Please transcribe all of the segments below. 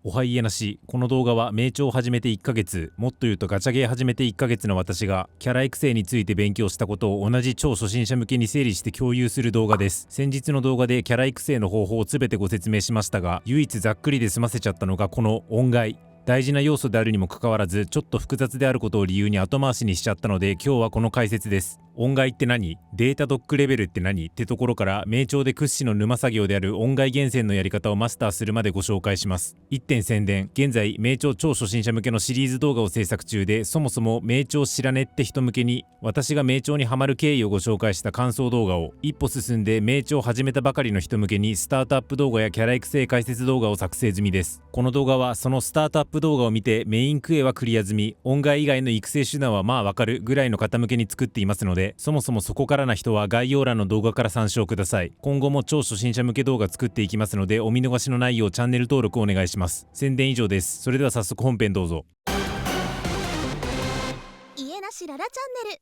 おはいえなし。この動画は名調を始めて1ヶ月、もっと言うとガチャゲー始めて1ヶ月の私がキャラ育成について勉強したことを同じ超初心者向けに整理して共有する動画です。先日の動画でキャラ育成の方法を全てご説明しましたが、唯一ざっくりで済ませちゃったのがこの音階。大事な要素であるにもかかわらずちょっと複雑であることを理由に後回しにしちゃったので、今日はこの解説です。音階って何？データドックレベルって何？ってところから名調で屈指の沼作業である音階厳選のやり方をマスターするまでご紹介します。1点宣伝。現在名調超初心者向けのシリーズ動画を制作中で、そもそも名調知らねって人向けに私が名調にハマる経緯をご紹介した感想動画を、一歩進んで名調を始めたばかりの人向けにスタートアップ動画やキャラ育成解説動画を作成済みです。この動画はそのスタートアップ動画を見てメインクエはクリア済み、音階以外の育成手段はまあわかるぐらいの方向けに作っていますので、そもそもそこからな人は概要欄の動画から参照ください。今後も超初心者向け動画作っていきますので、お見逃しのないようチャンネル登録お願いします。宣伝以上です。それでは早速本編どうぞ。家なしララチャンネル。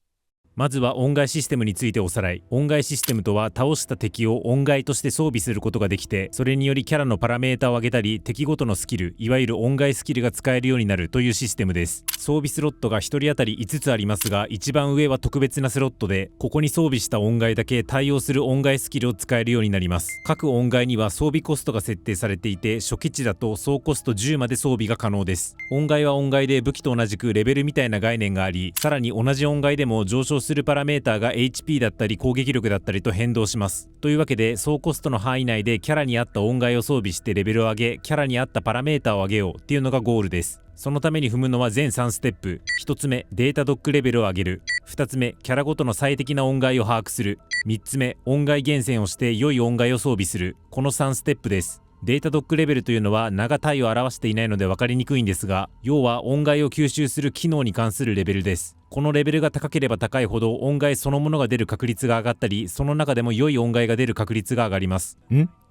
まずは音階システムについておさらい。音階システムとは倒した敵を音階として装備することができて、それによりキャラのパラメータを上げたり、敵ごとのスキル、いわゆる音階スキルが使えるようになるというシステムです。装備スロットが1人当たり5つありますが、一番上は特別なスロットで、ここに装備した音階だけ対応する音階スキルを使えるようになります。各音階には装備コストが設定されていて、初期値だと総コスト10まで装備が可能です。音階は音階で武器と同じくレベルみたいな概念があり、さらに同じ音階でも上昇するパラメータがHP だったり攻撃力だったりと変動します。というわけで総コストの範囲内でキャラに合った音階を装備してレベルを上げ、キャラに合ったパラメータを上げようっていうのがゴールです。そのために踏むのは全3ステップ。1つ目、データドックレベルを上げる。2つ目、キャラごとの最適な音階を把握する。3つ目、音階厳選をして良い音階を装備する。この3ステップです。データドックレベルというのは名が体を表していないので分かりにくいんですが、要は音階を吸収する機能に関するレベルです。このレベルが高ければ高いほど音階そのものが出る確率が上がったり、その中でも良い音階が出る確率が上がります。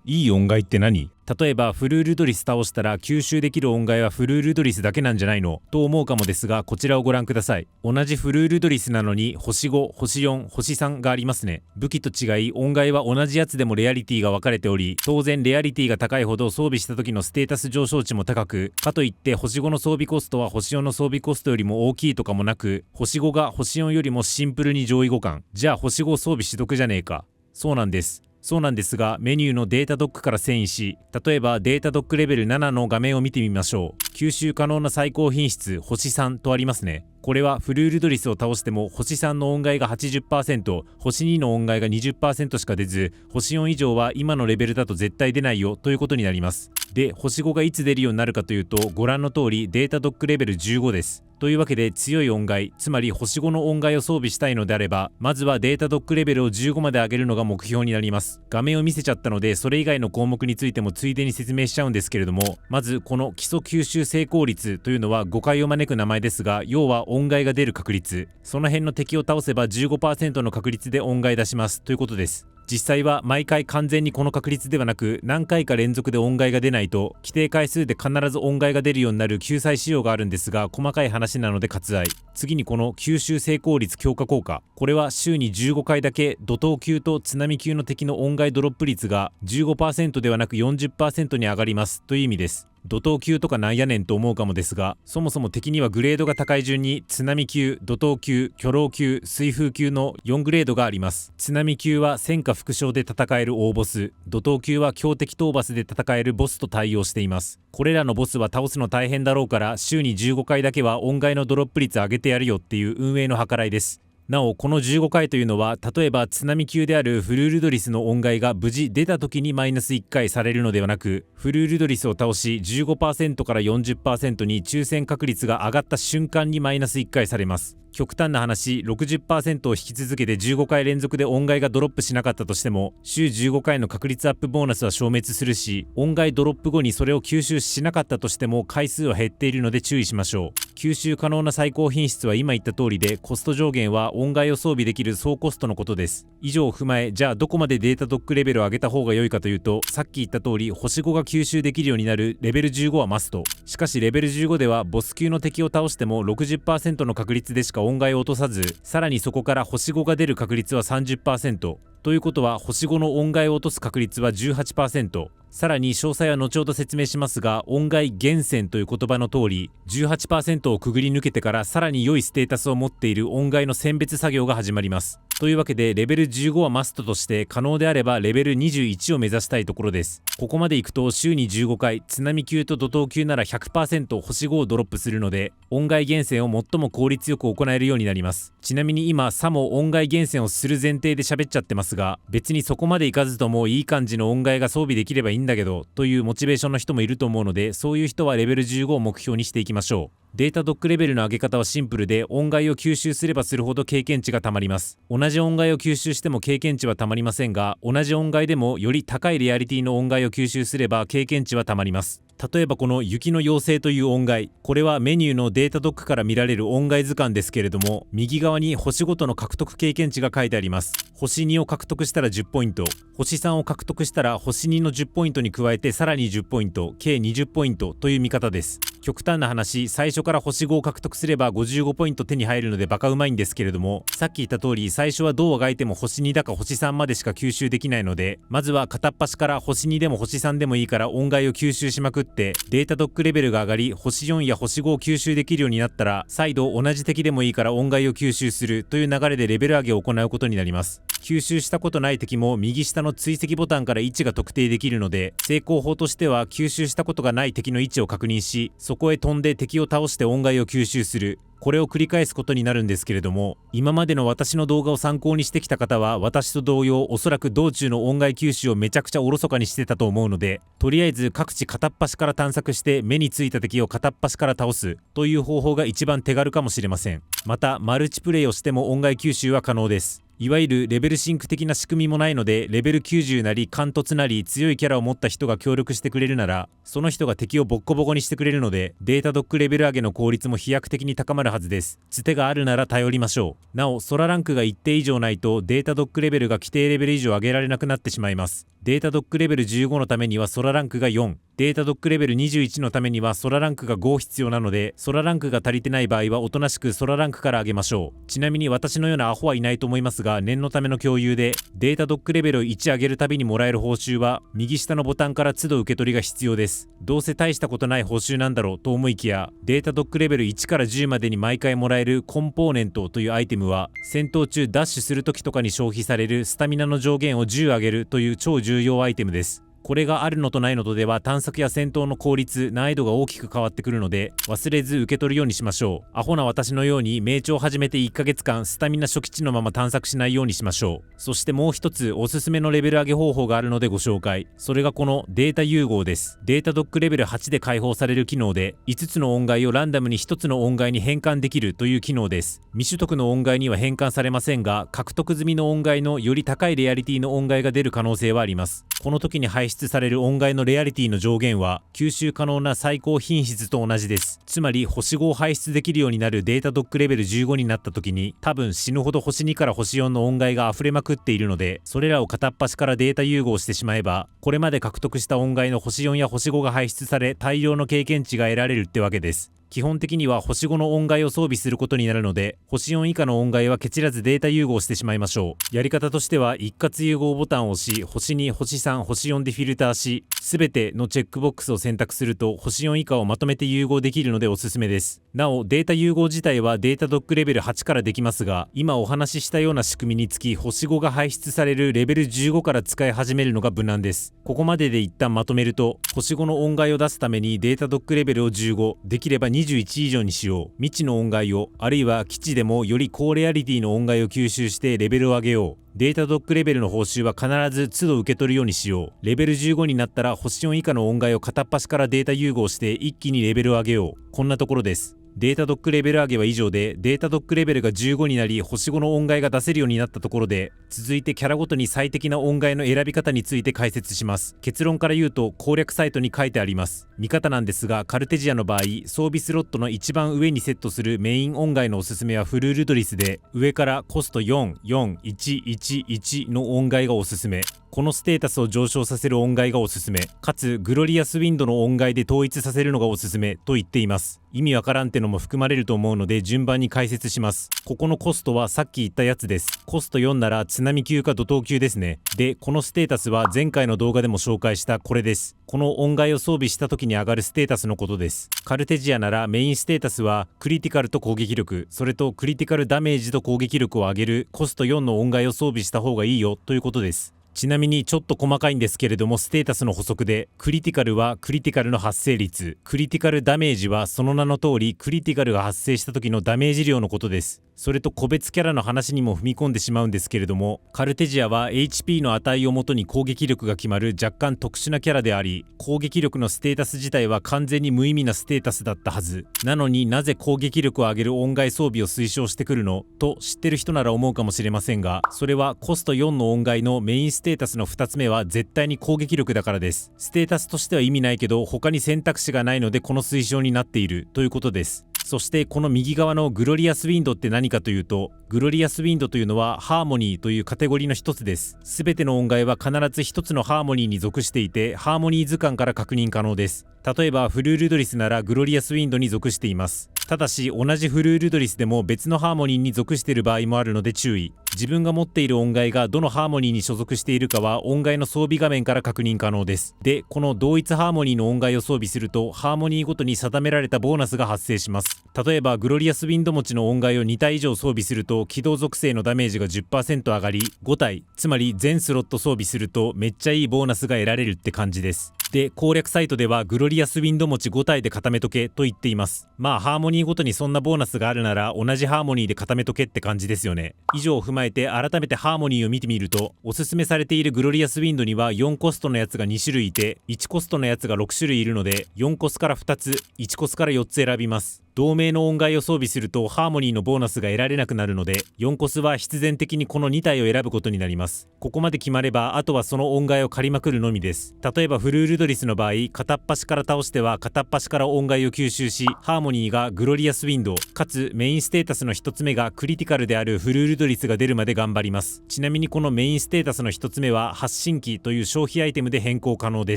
いい音階って何？例えばフルールドリス倒したら吸収できる音階はフルールドリスだけなんじゃないのと思うかもですが、こちらをご覧ください。同じフルールドリスなのに星5、星4、星3がありますね。武器と違い音階は同じやつでもレアリティが分かれており、当然レアリティが高いほど装備した時のステータス上昇値も高く、かといって星5の装備コストは星4の装備コストよりも大きいとかもなく、星5が星4よりもシンプルに上位互換。じゃあ星5装備しどくじゃねえか。そうなんですが、メニューのデータドックから遷移し、例えばデータドックレベル7の画面を見てみましょう。吸収可能な最高品質星3とありますね。これはフルールドリスを倒しても星3の音階が 80%、星2の音階が 20% しか出ず、星4以上は今のレベルだと絶対出ないよということになります。で、星5がいつ出るようになるかというと、ご覧の通りデータドックレベル15です。というわけで強い音階、つまり星5の音階を装備したいのであれば、まずはデータドックレベルを15まで上げるのが目標になります。画面を見せちゃったので、それ以外の項目についてもついでに説明しちゃうんですけれども、まずこの基礎吸収成功率というのは誤解を招く名前ですが、要は音階が出る確率。その辺の敵を倒せば 15% の確率で音階出しますということです。実際は毎回完全にこの確率ではなく、何回か連続で音階が出ないと規定回数で必ず音階が出るようになる救済仕様があるんですが、細かい話なので割愛。次にこの吸収成功率強化効果、これは週に15回だけ怒涛級と津波級の敵の音階ドロップ率が 15% ではなく 40% に上がりますという意味です。怒涛級とかなんやねんと思うかもですが、そもそも敵にはグレードが高い順に津波級、怒涛級、巨浪級、水風級の4グレードがあります。津波級は戦火副将で戦える大ボス、怒涛級は強敵討伐で戦えるボスと対応しています。これらのボスは倒すの大変だろうから、週に15回だけは音階のドロップ率上げてやるよっていう運営の計らいです。なおこの15回というのは、例えば津波級であるフルールドリスの音階が無事出た時にマイナス1回されるのではなく、フルールドリスを倒し 15% から 40% に抽選確率が上がった瞬間にマイナス1回されます。極端な話 60% を引き続けて15回連続で音階がドロップしなかったとしても、週15回の確率アップボーナスは消滅するし、音階ドロップ後にそれを吸収しなかったとしても回数は減っているので注意しましょう。吸収可能な最高品質は今言った通りで、コスト上限は音階を装備できる総コストのことです。以上を踏まえ、じゃあどこまでデータドックレベルを上げた方が良いかというと、さっき言った通り星5が吸収できるようになるレベル15はマスト。しかしレベル15ではボス級の敵を倒しても 60% の確率でしか音階を落とさず、さらにそこから星5が出る確率は 30%。ということは星5の音階を落とす確率は 18%。さらに詳細は後ほど説明しますが、音階厳選という言葉の通り 18% をくぐり抜けてからさらに良いステータスを持っている音階の選別作業が始まります。というわけでレベル15はマストとして可能であればレベル21を目指したいところです。ここまでいくと週に15回、津波級と怒涛級なら 100% 星5をドロップするので、音階厳選を最も効率よく行えるようになります。ちなみに今さも音階厳選をする前提で喋っちゃってますが、別にそこまでいかずともいい感じの音階が装備できればいいんだけどというモチベーションの人もいると思うので、そういう人はレベル15を目標にしていきましょう。データドックレベルの上げ方はシンプルで、音階を吸収すればするほど経験値がたまります。同じ音階を吸収しても経験値はたまりませんが、同じ音階でもより高いレアリティの音階を吸収すれば経験値はたまります。例えばこの雪の妖精という音階、これはメニューのデータドックから見られる音階図鑑ですけれども、右側に星ごとの獲得経験値が書いてあります。星2を獲得したら10ポイント、星3を獲得したら星2の10ポイントに加えてさらに10ポイント、計20ポイントという見方です。極端な話、最初から星5を獲得すれば55ポイント手に入るのでバカうまいんですけれども、さっき言った通り最初はどうあがいても星2だか星3までしか吸収できないので、まずは片っ端から星2でも星3でもいいから音階を吸収しまくってデータドックレベルが上がり、星4や星5を吸収できるようになったら、再度同じ敵でもいいから音階を吸収するという流れでレベル上げを行うことになります。吸収したことない敵も右下の追跡ボタンから位置が特定できるので、成功法としては吸収したことがない敵の位置を確認し、そこへ飛んで敵を倒して音階を吸収する、これを繰り返すことになるんですけれども、今までの私の動画を参考にしてきた方は私と同様、おそらく道中の音階吸収をめちゃくちゃおろそかにしてたと思うので、とりあえず各地片っ端から探索して目についた敵を片っ端から倒すという方法が一番手軽かもしれません。またマルチプレイをしても音階吸収は可能です。いわゆるレベルシンク的な仕組みもないので、レベル90なり貫突なり強いキャラを持った人が協力してくれるなら、その人が敵をボッコボコにしてくれるので、データドックレベル上げの効率も飛躍的に高まるはずです。つてがあるなら頼りましょう。なお空ランクが一定以上ないとデータドックレベルが規定レベル以上上げられなくなってしまいます。データドックレベル15のためには空ランクが4、データドックレベル21のためには空ランクが5必要なので、空ランクが足りてない場合はおとなしく空ランクから上げましょう。ちなみに私のようなアホはいないと思いますが、念のための共有で、データドックレベルを1上げるたびにもらえる報酬は右下のボタンから都度受け取りが必要です。どうせ大したことない報酬なんだろうと思いきや、データドックレベル1から10までに毎回もらえるコンポーネントというアイテムは、戦闘中ダッシュする時とかに消費されるスタミナの上限を10上げるという超重要アイテムです。これがあるのとないのとでは探索や戦闘の効率、難易度が大きく変わってくるので、忘れず受け取るようにしましょう。アホな私のように命中を始めて1ヶ月間スタミナ初期値のまま探索しないようにしましょう。そしてもう一つおすすめのレベル上げ方法があるのでご紹介。それがこのデータ融合です。データドックレベル8で開放される機能で、5つの音階をランダムに1つの音階に変換できるという機能です。未取得の音階には変換されませんが、獲得済みの音階のより高いレアリティの音階が出る可能性はあります。この時に排出される音階のレアリティの上限は吸収可能な最高品質と同じです。つまり星5を排出できるようになるデータドックレベル15になった時に、多分死ぬほど星2から星4の音階が溢れまくっているので、それらを片っ端からデータ融合してしまえば、これまで獲得した音階の星4や星5が排出され大量の経験値が得られるってわけです。基本的には星5の音階を装備することになるので、星4以下の音階はケチらずデータ融合してしまいましょう。やり方としては一括融合ボタンを押し、星2、星3、星4でフィルターし、すべてのチェックボックスを選択すると星4以下をまとめて融合できるのでおすすめです。なおデータ融合自体はデータドックレベル8からできますが、今お話ししたような仕組みにつき星5が排出されるレベル15から使い始めるのが無難です。ここまでで一旦まとめると、星5の音階を出すためにデータドックレベルを15、できれば21以上にしよう。未知の音階を、あるいは基地でもより高レアリティの音階を吸収してレベルを上げよう。データドックレベルの報酬は必ず都度受け取るようにしよう。レベル15になったら星4以下の音階を片っ端からデータ融合して一気にレベルを上げよう。こんなところです。データドックレベル上げは以上で、データドックレベルが15になり星5の音階が出せるようになったところで、続いてキャラごとに最適な音階の選び方について解説します。結論から言うと攻略サイトに書いてあります。見方なんですが、カルテジアの場合装備スロットの一番上にセットするメイン音階のおすすめはフルールドリスで、上からコスト4、4、1、1、1の音階がおすすめ。このステータスを上昇させる音階がおすすめ、かつグロリアスウィンドの音階で統一させるのがおすすめと言っています。意味わからんってのも含まれると思うので順番に解説します。ここのコストはさっき言ったやつです。コスト4なら津波級か怒涛級ですね。で、このステータスは前回の動画でも紹介したこれです。この音階を装備した時に上がるステータスのことです。カルテジアならメインステータスはクリティカルと攻撃力、それとクリティカルダメージと攻撃力を上げるコスト4の音階を装備した方がいいよということです。ちなみにちょっと細かいんですけれども、ステータスの補足でクリティカルはクリティカルの発生率、クリティカルダメージはその名の通りクリティカルが発生した時のダメージ量のことです。それと個別キャラの話にも踏み込んでしまうんですけれども、カルテジアは HP の値をもとに攻撃力が決まる若干特殊なキャラであり、攻撃力のステータス自体は完全に無意味なステータスだったはずなのに、なぜ攻撃力を上げる音階装備を推奨してくるのと知ってる人なら思うかもしれませんが、それはコスト4の音階のメインステータスの2つ目は絶対に攻撃力だからです。ステータスとしては意味ないけど他に選択肢がないのでこの推奨になっているということです。そしてこの右側のグロリアスウィンドって何かというと、グロリアスウィンドというのはハーモニーというカテゴリーの一つです。すべての音階は必ず一つのハーモニーに属していて、ハーモニー図鑑から確認可能です。例えばフルールドリスならグロリアスウィンドに属しています。ただし同じフルールドリスでも別のハーモニーに属している場合もあるので注意。自分が持っている音階がどのハーモニーに所属しているかは音階の装備画面から確認可能です。で、この同一ハーモニーの音階を装備するとハーモニーごとに定められたボーナスが発生します。例えばグロリアスウィンド持ちの音階を2体以上装備すると起動属性のダメージが 10% 上がり、5体、つまり全スロット装備するとめっちゃいいボーナスが得られるって感じです。で、攻略サイトではグロリアスウィンド持ち5体で固めとけと言っています。まあハーモニーごとにそんなボーナスがあるなら同じハーモニーで固めとけって感じですよね。以上を踏まえて改めてハーモニーを見てみると、おすすめされているグロリアスウィンドには4コストのやつが2種類いて、1コストのやつが6種類いるので4コスから2つ、1コスから4つ選びます。同名の音階を装備するとハーモニーのボーナスが得られなくなるので、4コスは必然的にこの2体を選ぶことになります。ここまで決まればあとはその音階を借りまくるのみです。例えばフルールドリスの場合、片っ端から倒しては片っ端から音階を吸収し、ハーモニーがグロリアスウィンドかつメインステータスの1つ目がクリティカルであるフルールドリスが出るまで頑張ります。ちなみにこのメインステータスの1つ目は発信機という消費アイテムで変更可能で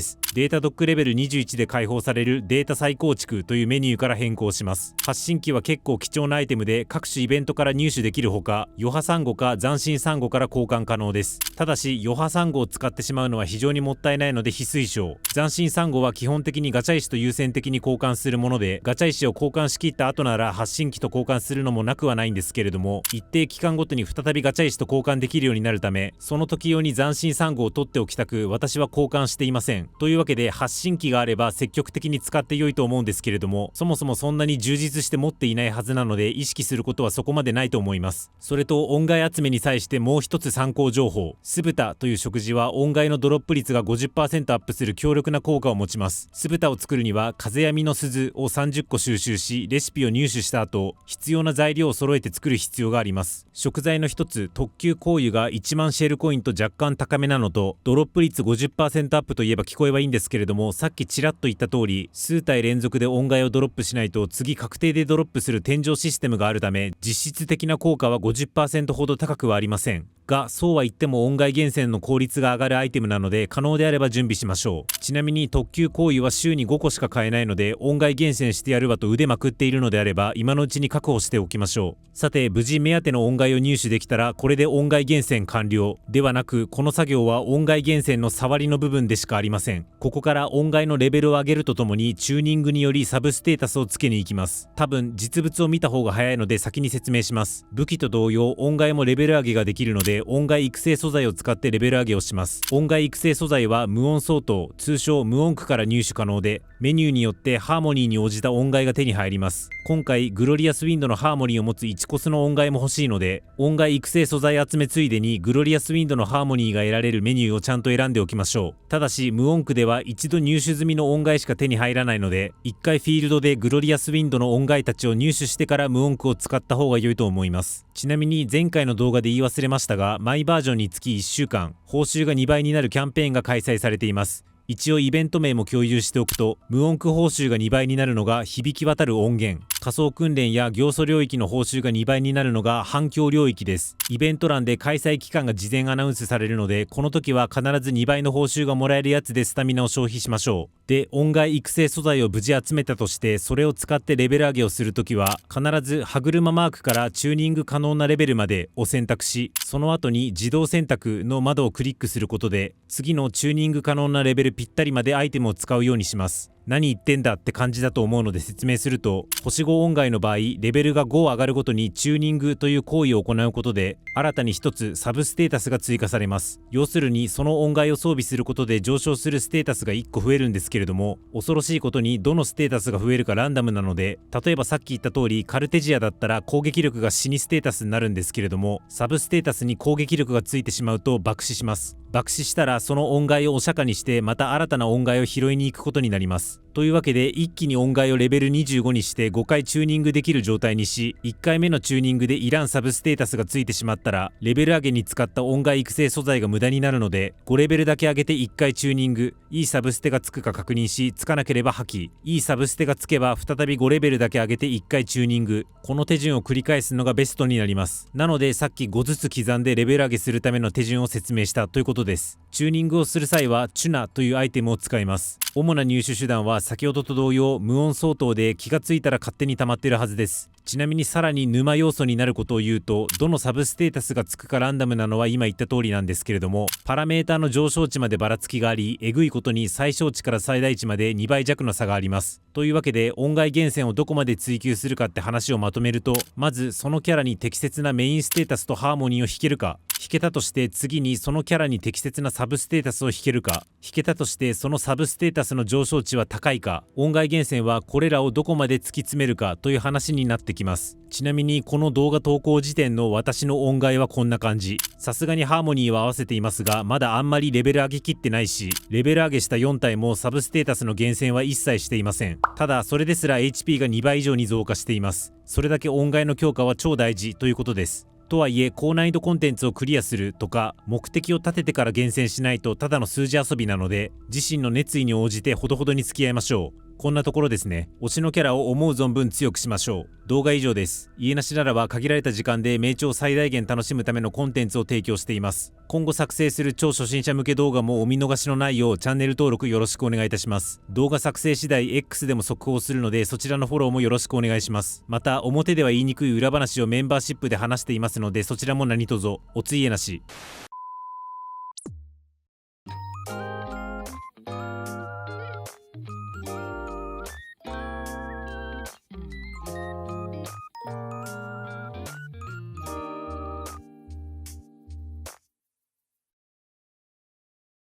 す。データドックレベル21で開放されるデータ再構築というメニューから変更します。発信機は結構貴重なアイテムで各種イベントから入手できるほか、余波サンゴか斬新サンゴから交換可能です。ただし余波サンゴを使ってしまうのは非常にもったいないので非推奨。斬新サンゴは基本的にガチャ石と優先的に交換するもので、ガチャ石を交換しきった後なら発信機と交換するのもなくはないんですけれども、一定期間ごとに再びガチャ石と交換できるようになるため、その時用に斬新サンゴを取っておきたく私は交換していません。というわけで発信機があれば積極的に使って良いと思うんですけれども、そもそもそんなに充実して持っていないはずなので意識することはそこまでないと思います。それと音階集めに際してもう一つ参考情報、酢豚という食事は音階のドロップ率が 50% アップする強力な効果を持ちます。酢豚を作るには風闇の鈴を30個収集し、レシピを入手した後必要な材料を揃えて作る必要があります。食材の一つ特級香油が1万シェルコインと若干高めなのと、ドロップ率 50% アップといえば聞こえはいいんですけれども、さっきちらっと言った通り数体連続で音階をドロップしないと次確定でドロップする天井システムがあるため、実質的な効果は 50% ほど高くはありませんが、そうは言っても音階厳選の効率が上がるアイテムなので可能であれば準備しましょう。ちなみに特級香油は週に5個しか買えないので、音階厳選してやるわと腕まくっているのであれば今のうちに確保しておきましょう。さて無事目当ての音階を入手できたらこれで音階厳選完了ではなく、この作業は音階厳選の触りの部分でしかありません。ここから音階のレベルを上げるとともにチューニングによりサブステータスをつけに行きます。多分実物を見た方が早いので先に説明します。武器と同様音階もレベル上げができるので音階育成素材を使ってレベル上げをします。音階育成素材は無音相当、通称無音区から入手可能で、メニューによってハーモニーに応じた音階が手に入ります。今回グロリアスウィンドのハーモニーを持つ1コスの音階も欲しいので、音階育成素材集めついでにグロリアスウィンドのハーモニーが得られるメニューをちゃんと選んでおきましょう。ただし無音区では一度入手済みの音階しか手に入らないので、一回フィールドでグロリアスウィンドの音階たちを入手してから無音区を使った方が良いと思います。ちなみに前回の動画で言い忘れましたが、マイバージョンにつき1週間報酬が2倍になるキャンペーンが開催されています。一応イベント名も共有しておくと、無音区報酬が2倍になるのが響き渡る音源、仮想訓練や行素領域の報酬が2倍になるのが反響領域です。イベント欄で開催期間が事前アナウンスされるので、この時は必ず2倍の報酬がもらえるやつでスタミナを消費しましょう。で、音階育成素材を無事集めたとして、それを使ってレベル上げをするときは、必ず歯車マークからチューニング可能なレベルまでを選択し、その後に自動選択の窓をクリックすることで、次のチューニング可能なレベルぴったりまでアイテムを使うようにします。何言ってんだって感じだと思うので説明すると、星5音階の場合、レベルが5上がるごとにチューニングという行為を行うことで、新たに1つサブステータスが追加されます。要するに、その音階を装備することで上昇するステータスが1個増えるんですけれども、恐ろしいことにどのステータスが増えるかランダムなので、例えばさっき言った通り、カルテジアだったら攻撃力が死にステータスになるんですけれども、サブステータスに攻撃力がついてしまうと爆死します。爆死したらその音階をお釈迦にしてまた新たな音階を拾いに行くことになります。というわけで一気に音階をレベル25にして5回チューニングできる状態にし、1回目のチューニングでいらんサブステータスがついてしまったらレベル上げに使った音階育成素材が無駄になるので、5レベルだけ上げて1回チューニング、いいサブステがつくか確認し、つかなければ破棄、いいサブステがつけば再び5レベルだけ上げて1回チューニング、この手順を繰り返すのがベストになります。なのでさっき5ずつ刻んでレベル上げするための手順を説明したということです。チューニングをする際はチュナというアイテムを使います。主な入手手段は先ほどと同様無音相当で気がついたら勝手に溜まっているはずです。ちなみにさらに沼要素になることを言うと、どのサブステータスがつくかランダムなのは今言った通りなんですけれども、パラメーターの上昇値までばらつきがあり、えぐいことに最小値から最大値まで2倍弱の差があります。というわけで音階源泉をどこまで追求するかって話をまとめると、まずそのキャラに適切なメインステータスとハーモニーを弾けるか、弾けたとして次にそのキャラに適切なサブステータスを弾けるか、弾けたとしてそのサブステータスの上昇値は高いか、音階源泉はこれらをどこまで突き詰めるかという話になってきます。ちなみにこの動画投稿時点の私の音階はこんな感じ。さすがにハーモニーは合わせていますが、まだあんまりレベル上げきってないし、レベル上げした4体もサブステータスの源泉は一切していません。ただそれですら HP が2倍以上に増加しています。それだけ音階の強化は超大事ということです。とはいえ高難易度コンテンツをクリアするとか目的を立ててから厳選しないとただの数字遊びなので、自身の熱意に応じてほどほどに付き合いましょう。こんなところですね。推しのキャラを思う存分強くしましょう。動画以上です。家なしならは限られた時間で名著を最大限楽しむためのコンテンツを提供しています。今後作成する超初心者向け動画もお見逃しのないようチャンネル登録よろしくお願いいたします。動画作成次第 X でも速報するのでそちらのフォローもよろしくお願いします。また表では言いにくい裏話をメンバーシップで話していますのでそちらも何卒おついえなし。